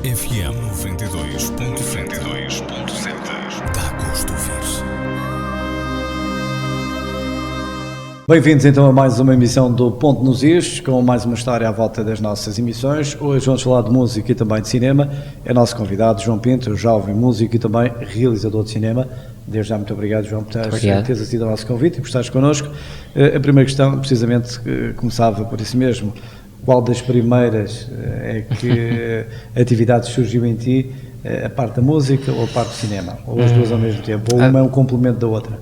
FM 92.0. Dá gosto de ouvir. Bem-vindos então a mais uma emissão do Ponto nos Is, com mais uma história à volta das nossas emissões. Hoje vamos falar de música e também de cinema. É nosso convidado João Pinto, jovem músico e também realizador de cinema. Desde já muito obrigado, João, por teres aceito ao nosso convite e por estares connosco. A primeira questão, precisamente, começava por isso mesmo. Qual das primeiras é que atividades surgiu em ti, a parte da música ou a parte do cinema? Ou as duas ao mesmo tempo? Ou uma é um complemento da outra?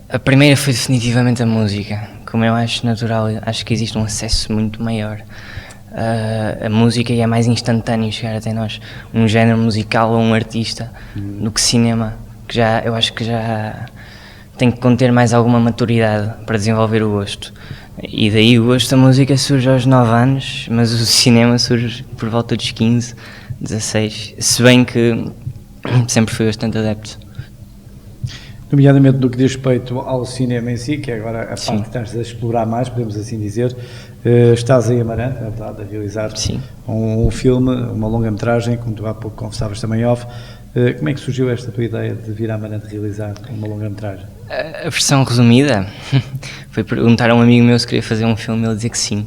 A primeira foi definitivamente a música. Como eu acho natural, acho que existe um acesso muito maior. A música é mais instantâneo chegar até nós. Um género musical ou um artista do que cinema, que eu acho que já tem que conter mais alguma maturidade para desenvolver o gosto. E daí o gosto da música surge aos 9 anos, mas o cinema surge por volta dos 15, 16, se bem que sempre fui bastante adepto. Nomeadamente no que diz respeito ao cinema em si, que é agora a Sim. parte que estás a explorar mais, podemos assim dizer, estás em Amarante, é verdade, a realizar Sim. um filme, uma longa-metragem, como tu há pouco confessavas também off. Como é que surgiu esta tua ideia de vir a Amarante realizar uma longa-metragem? A versão resumida foi perguntar a um amigo meu se queria fazer um filme e ele dizer que sim.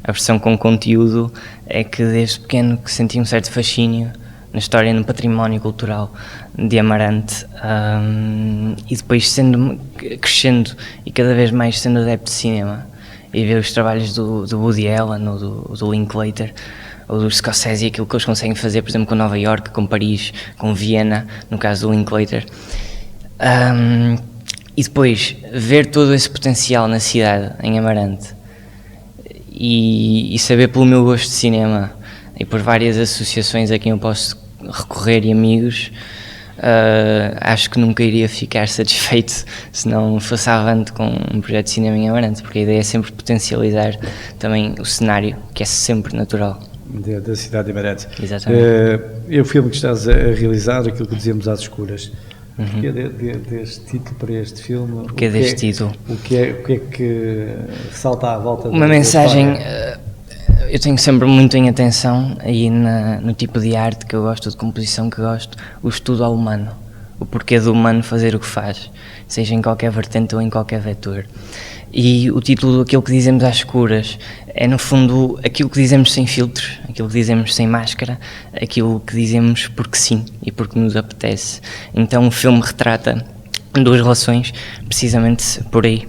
A versão com conteúdo é que desde pequeno que senti um certo fascínio na história e no património cultural de Amarante, e depois crescendo e cada vez mais sendo adepto de cinema e ver os trabalhos do Woody Allen ou do Linklater ou do Scorsese, aquilo que eles conseguem fazer, por exemplo, com Nova York, com Paris, com Viena, no caso do Linklater, e depois ver todo esse potencial na cidade, em Amarante, e saber pelo meu gosto de cinema e por várias associações a quem eu posso recorrer e amigos, acho que nunca iria ficar satisfeito se não fosse avante com um projeto de cinema em Amarante, porque a ideia é sempre potencializar também o cenário, que é sempre natural. Da cidade de Amarante. Exatamente. É o filme que estás a realizar, aquilo que dizemos às escuras. Porquê deste título para este filme? Porquê deste título? O que é que ressalta à volta uma mensagem? Eu tenho sempre muito em atenção aí no tipo de arte que eu gosto, de composição que gosto, o estudo ao humano, o porquê do humano fazer o que faz, seja em qualquer vertente ou em qualquer vetor. E o título, aquilo que dizemos às escuras, é no fundo aquilo que dizemos sem filtros, aquilo que dizemos sem máscara, aquilo que dizemos porque sim e porque nos apetece. Então o filme retrata duas relações precisamente por aí.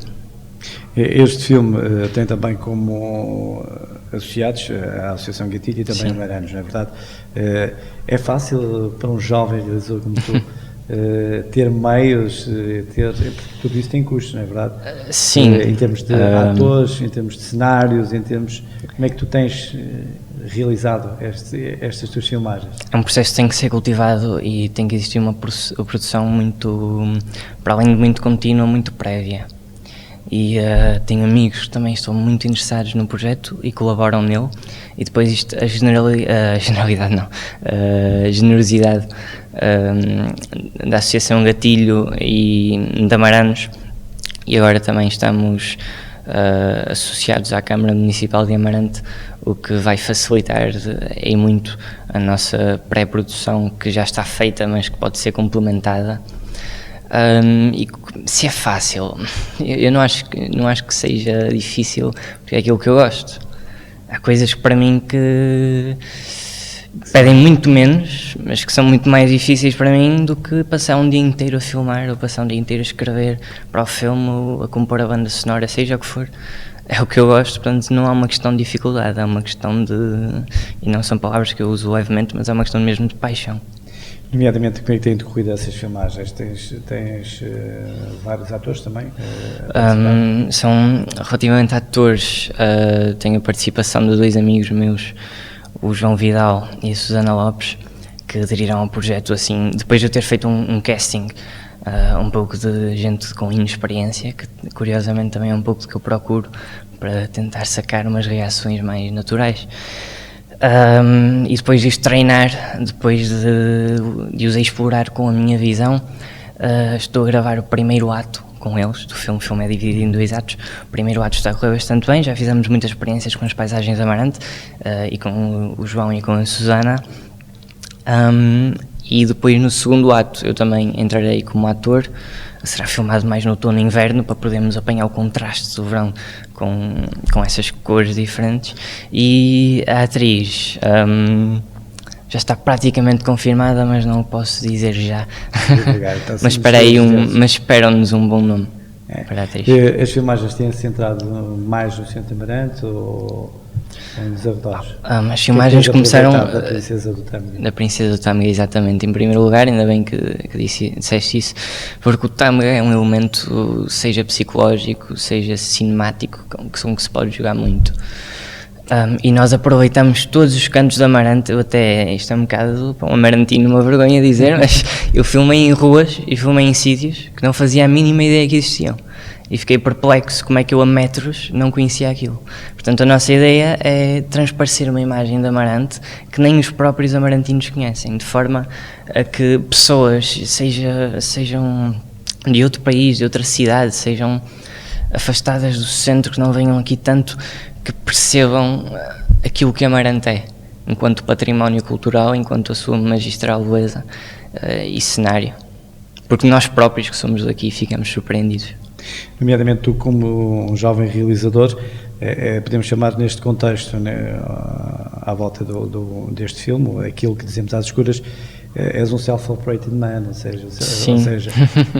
Este filme tem também como associados a Associação Gatilho e também a Maranos, não é verdade? É fácil para um jovem realizador como tu ter meios, porque tudo isso tem custos, não é verdade? Sim. Em termos de atores, em termos de cenários, em termos... Como é que tu tens realizado estas tuas filmagens? É um processo que tem que ser cultivado e tem que existir uma produção muito, para além de muito contínua, muito prévia. E tenho amigos que também estão muito interessados no projeto e colaboram nele, e depois a generosidade da Associação Gatilho e da Maranos, e agora também estamos associados à Câmara Municipal de Amarante, o que vai facilitar em muito a nossa pré-produção, que já está feita, mas que pode ser complementada. E se é fácil, eu não acho que seja difícil, porque é aquilo que eu gosto. Há coisas para mim que pedem muito menos, mas que são muito mais difíceis para mim do que passar um dia inteiro a filmar, ou passar um dia inteiro a escrever para o filme, ou a compor a banda sonora, seja o que for. É o que eu gosto, portanto não há uma questão de dificuldade, é uma questão de... E não são palavras que eu uso levemente, mas é uma questão mesmo de paixão. Nomeadamente, como é que têm decorrido essas filmagens? Tens vários atores também? São relativamente atores, tenho a participação de 2 amigos meus, o João Vidal e a Susana Lopes, que aderiram ao projeto assim, depois de eu ter feito um casting, um pouco de gente com inexperiência, que curiosamente também é um pouco do que eu procuro, para tentar sacar umas reações mais naturais. E depois disto treinar, depois de os explorar com a minha visão, estou a gravar o primeiro ato, com eles do filme. O filme é dividido em 2 atos. O primeiro ato está a correr bastante bem, já fizemos muitas experiências com as paisagens de Amarante, e com o João e com a Susana. E depois no segundo ato eu também entrarei como ator. Será filmado mais no outono e inverno para podermos apanhar o contraste do verão com essas cores diferentes. E a atriz já está praticamente confirmada, mas não o posso dizer já. Mas esperam-nos um bom nome para a atriz. As filmagens têm-se centrado mais no Centro de Amarante ou nos arredores? As filmagens começaram da Princesa do Tâmega. Da Princesa do Tâmega, exatamente. Em primeiro lugar, ainda bem que disseste isso, porque o Tâmega é um elemento, seja psicológico, seja cinemático, com que se pode jogar muito. E nós aproveitamos todos os cantos de Amarante. Isto é um bocado para um amarantino, uma vergonha dizer, mas eu filmei em ruas e filmei em sítios que não fazia a mínima ideia que existiam. E fiquei perplexo como é que eu a metros não conhecia aquilo. Portanto, a nossa ideia é transparecer uma imagem de Amarante que nem os próprios amarantinos conhecem, de forma a que pessoas, sejam de outro país, de outra cidade, sejam afastadas do centro, que não venham aqui tanto, que percebam aquilo que Amarante é, enquanto património cultural, enquanto a sua magistral beleza e cenário. Porque nós próprios que somos daqui ficamos surpreendidos. Nomeadamente tu, como um jovem realizador, podemos chamar neste contexto, né, à volta deste filme, aquilo que dizemos às escuras, és um self-operated man, ou seja,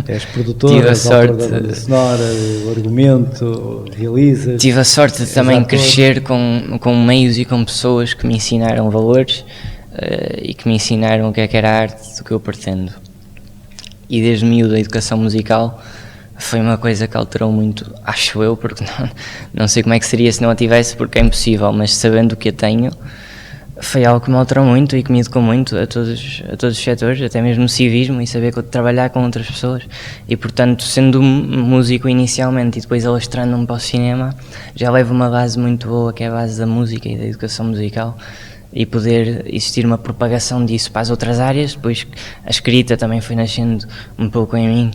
és produtor, és autor da banda sonora, o argumento, realizas. Tive a sorte de também crescer com meios e com pessoas que me ensinaram valores e que me ensinaram o que era a arte do que eu pretendo. E desde miúdo a educação musical foi uma coisa que alterou muito, acho eu, porque não sei como é que seria se não a tivesse, porque é impossível, mas sabendo o que a tenho, foi algo que me alterou muito e que me educou muito a todos os setores, até mesmo no civismo, e saber trabalhar com outras pessoas. E portanto, sendo músico inicialmente e depois alastrando-me para o cinema, já levo uma base muito boa, que é a base da música e da educação musical, e poder existir uma propagação disso para as outras áreas. Depois a escrita também foi nascendo um pouco em mim.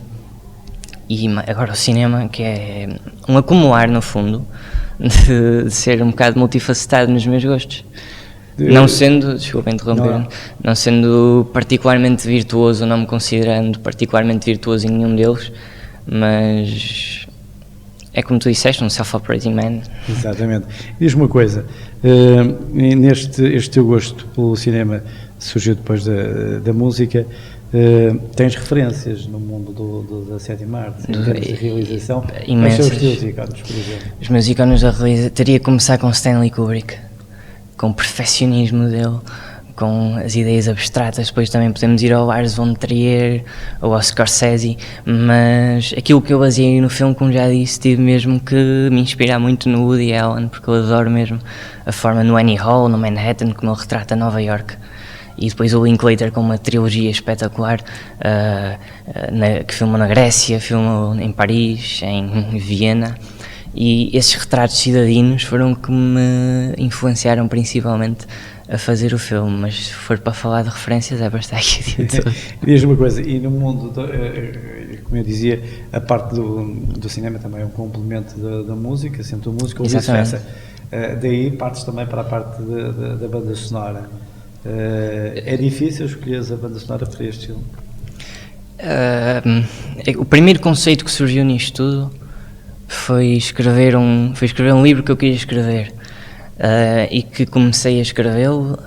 E agora o cinema, que é um acumular, no fundo, de ser um bocado multifacetado nos meus gostos. Não sendo, desculpa interromper, não sendo particularmente virtuoso, não me considerando particularmente virtuoso em nenhum deles, mas é como tu disseste, um self-operating man. Exatamente. Diz-me uma coisa, este teu gosto pelo cinema surgiu depois da música. Tens referências no mundo da sétima arte, em termos de realização? Imensas. Quais são os teus ícones, por exemplo? Os meus ícones da realização, teria que começar com Stanley Kubrick, com o perfeccionismo dele, com as ideias abstratas. Depois também podemos ir ao Lars von Trier ou ao Scorsese, mas aquilo que eu baseei no filme, como já disse, tive mesmo que me inspirar muito no Woody Allen, porque eu adoro mesmo a forma no Annie Hall, no Manhattan, como ele retrata Nova York. E depois o Linklater com uma trilogia espetacular, que filmou na Grécia, filmou em Paris, em Viena, e esses retratos cidadinos foram que me influenciaram principalmente a fazer o filme. Mas se for para falar de referências é bastante aqui de tudo. Diz-me uma coisa, e no mundo, como eu dizia, a parte do cinema também é um complemento da música, sendo música ou vice-versa. Daí partes também para a parte da banda sonora. É difícil escolher a banda sonora para este filme? O primeiro conceito que surgiu nisto tudo foi escrever um livro que eu queria escrever, e que comecei a escrevê-lo,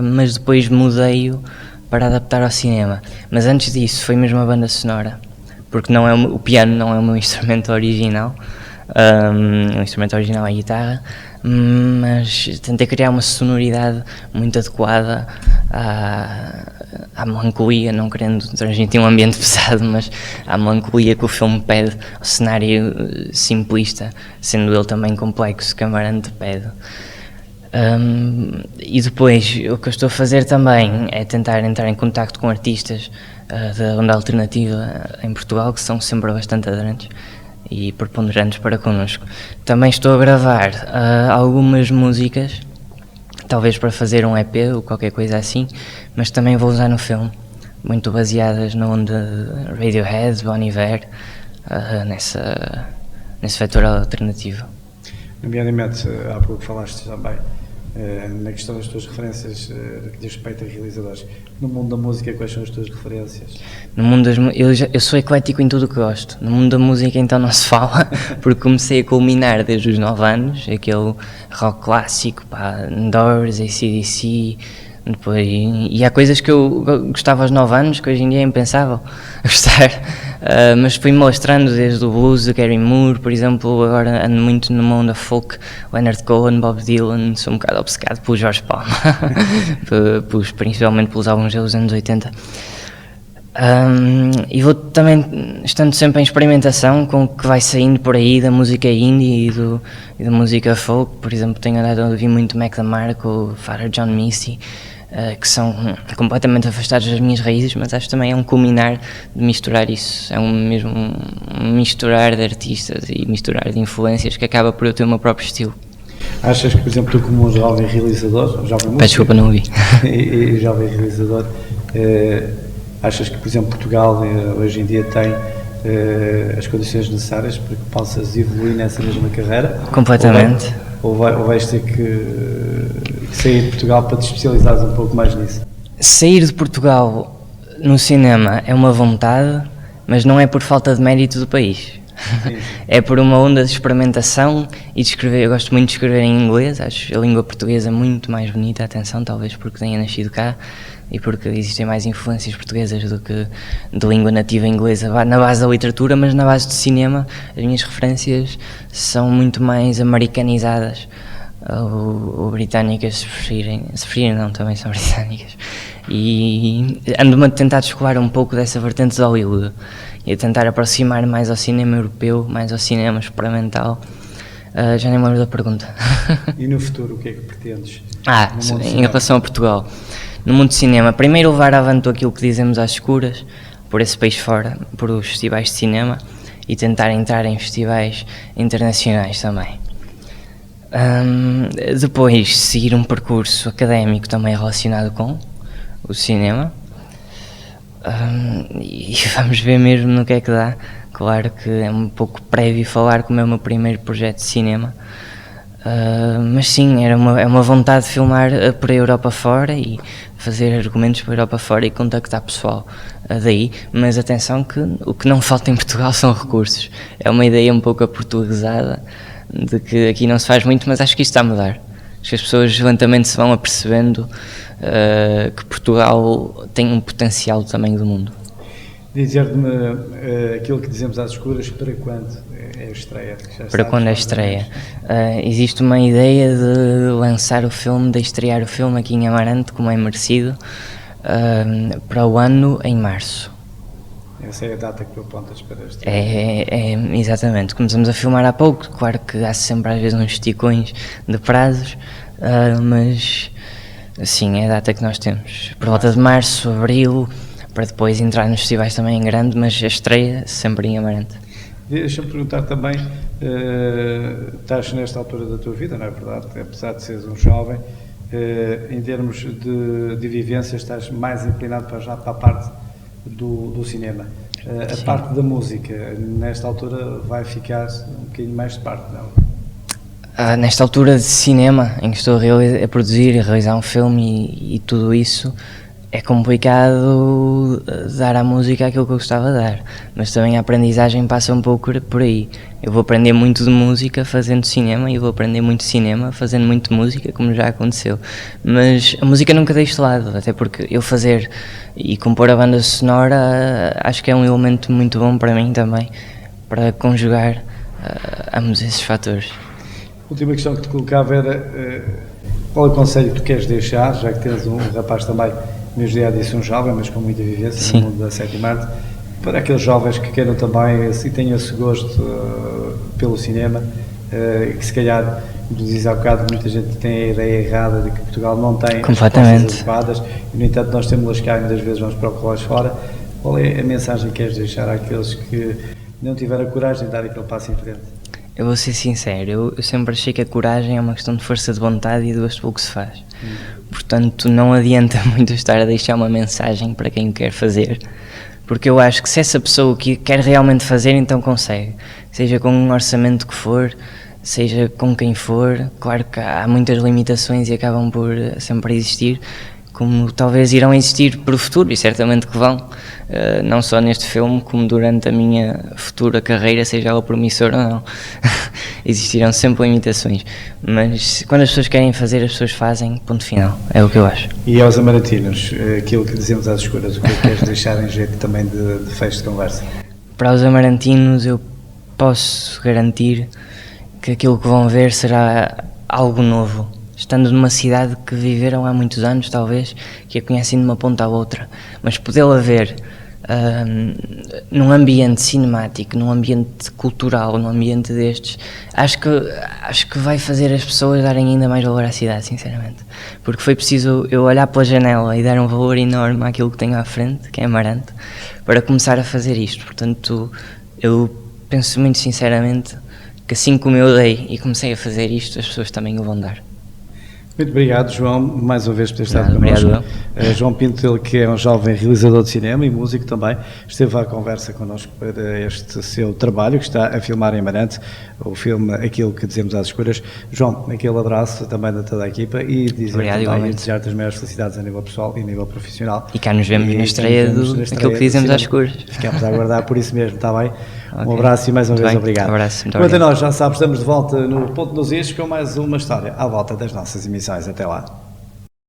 mas depois mudei-o para adaptar ao cinema. Mas antes disso foi mesmo a banda sonora, porque o piano não é o meu instrumento original. O instrumento original é a guitarra, mas tentei criar uma sonoridade muito adequada à melancolia, não querendo transmitir um ambiente pesado, mas à melancolia que o filme pede, ao cenário simplista, sendo ele também complexo, que Amarante pede. E depois o que eu estou a fazer também é tentar entrar em contacto com artistas da onda alternativa em Portugal, que são sempre bastante aderentes e preponderantes para connosco. Também estou a gravar algumas músicas, talvez para fazer um EP ou qualquer coisa assim, mas também vou usar no filme, muito baseadas na onda Radiohead, Bon Iver, nesse vetor alternativo. Nomeadamente, há pouco falaste também na questão das tuas referências que diz respeito a realizadores. No mundo da música, quais são as tuas referências? No mundo eu sou eclético em tudo o que gosto. No mundo da música então não se fala, porque comecei a culminar desde os 9 anos, aquele rock clássico, Doors, AC/DC, depois, e há coisas que eu gostava aos 9 anos que hoje em dia é impensável gostar, mas fui-me mostrando desde o blues do Gary Moore, por exemplo, agora ando muito no mundo da folk, Leonard Cohen, Bob Dylan, sou um bocado obcecado pelo Jorge Palma, principalmente pelos álbuns dos anos 80. E vou também estando sempre em experimentação com o que vai saindo por aí da música indie e da música folk. Por exemplo, tenho andado a ouvir muito Mac DeMarco, Father John Misty, que são completamente afastados das minhas raízes, mas acho que também é um culminar de misturar isso, é mesmo um misturar de artistas e misturar de influências que acaba por eu ter o meu próprio estilo. Achas que, por exemplo, tu como um jovem realizador, jovem músico, desculpa, não ouvi. e jovem realizador, achas que, por exemplo, Portugal hoje em dia tem as condições necessárias para que possas evoluir nessa mesma carreira? Completamente. Ou vais ter que sair de Portugal para te especializares um pouco mais nisso? Sair de Portugal no cinema é uma vontade, mas não é por falta de mérito do país. Sim. É por uma onda de experimentação e de escrever. Eu gosto muito de escrever em inglês, acho a língua portuguesa muito mais bonita, atenção, talvez porque tenha nascido cá e porque existem mais influências portuguesas do que de língua nativa inglesa na base da literatura, mas na base do cinema as minhas referências são muito mais americanizadas ou britânicas, se preferirem não, também são britânicas, e ando-me a tentar descolar um pouco dessa vertente de Hollywood e a tentar aproximar mais ao cinema europeu, mais ao cinema experimental. Já nem me lembro da pergunta. E no futuro, o que é que pretendes? Em relação a Portugal, no mundo do cinema, primeiro levar avante aquilo que dizemos às escuras, por esse país fora, por os festivais de cinema, e tentar entrar em festivais internacionais também. Depois seguir um percurso académico também relacionado com o cinema, e vamos ver mesmo no que é que dá. Claro que é um pouco prévio falar como é o meu primeiro projeto de cinema, mas sim, é uma vontade de filmar por a Europa fora e fazer argumentos por a Europa fora e contactar pessoal daí, mas atenção que o que não falta em Portugal são recursos. É uma ideia um pouco aportuguesada de que aqui não se faz muito, mas acho que isso está a mudar. Acho que as pessoas lentamente se vão apercebendo que Portugal tem um potencial do tamanho do mundo. Dizer-me aquilo que dizemos às escuras, para quando é a estreia? Para quando é a estreia? Existe uma ideia de lançar o filme, de estrear o filme aqui em Amarante, como é merecido, para o ano em março. Essa é a data que tu apontas para este exatamente. Começamos a filmar há pouco, claro que há sempre às vezes uns esticões de prazos, mas sim, é a data que nós temos. Por volta de março, abril, para depois entrar nos festivais também em grande, mas a estreia sempre em Amarante. Deixa-me perguntar também, estás nesta altura da tua vida, não é verdade? Apesar de seres um jovem, em termos de vivência, estás mais inclinado para a parte do cinema. A parte da música, nesta altura, vai ficar um bocadinho mais de parte, não? Nesta altura de cinema, em que estou a produzir e a realizar um filme e tudo isso, é complicado dar à música aquilo que eu gostava de dar, mas também a aprendizagem passa um pouco por aí. Eu vou aprender muito de música fazendo cinema e vou aprender muito de cinema fazendo muito de música, como já aconteceu, mas a música nunca deixo de lado, até porque eu fazer e compor a banda sonora acho que é um elemento muito bom para mim também, para conjugar ambos esses fatores. A última questão que te colocava era qual é o conselho que tu queres deixar, já que tens um rapaz também, mesmo dia disse um jovem, mas com muita vivência Sim. no mundo da sétima arte, para aqueles jovens que queiram também, se tenham esse gosto pelo cinema, que se calhar, como diz há bocado, muita gente tem a ideia errada de que Portugal não tem as coisas adequadas, e no entanto nós temos cá e muitas vezes vamos procurá-las fora. Qual é a mensagem que queres deixar àqueles que não tiveram a coragem de dar aquele passo em frente? Eu vou ser sincero, eu sempre achei que a coragem é uma questão de força de vontade e de gosto pelo que se faz. Portanto, não adianta muito estar a deixar uma mensagem para quem o quer fazer, porque eu acho que se essa pessoa que quer realmente fazer, então consegue, seja com um orçamento que for, seja com quem for. Claro que há muitas limitações e acabam por sempre existir, como talvez irão existir para o futuro, e certamente que vão, não só neste filme, como durante a minha futura carreira, seja ela promissora ou não. Existirão sempre limitações, mas quando as pessoas querem fazer, as pessoas fazem, ponto final, é o que eu acho. E aos amarantinos, aquilo que dizemos às escuras, o que é que queres deixar em jeito também de fecho de conversa? Para os amarantinos, eu posso garantir que aquilo que vão ver será algo novo, estando numa cidade que viveram há muitos anos, talvez, que a conhecem de uma ponta à outra, mas podê-la ver num ambiente cinemático, num ambiente cultural, num ambiente destes, acho que vai fazer as pessoas darem ainda mais valor à cidade, sinceramente, porque foi preciso eu olhar pela janela e dar um valor enorme àquilo que tenho à frente, que é Amarante, para começar a fazer isto. Portanto, eu penso muito sinceramente que assim como eu dei e comecei a fazer isto, as pessoas também o vão dar. Muito obrigado, João, mais uma vez por ter estado Obrigado, connosco. João Pinto, ele que é um jovem realizador de cinema e músico também, esteve à conversa connosco para este seu trabalho que está a filmar em Amarante, o filme Aquilo que Dizemos às Escuras. João, aquele abraço também de toda a equipa e desejar-te as maiores felicidades a nível pessoal e a nível profissional. E cá nos vemos na estreia do Aquilo que Dizemos às Escuras. Ficamos a aguardar por isso mesmo, está bem? Okay. Um abraço e mais uma vez obrigado. Um abraço, muito obrigado. Quanto a nós, já sabes, estamos de volta no Ponto nos Is com mais uma história à volta das nossas emissões. Até lá.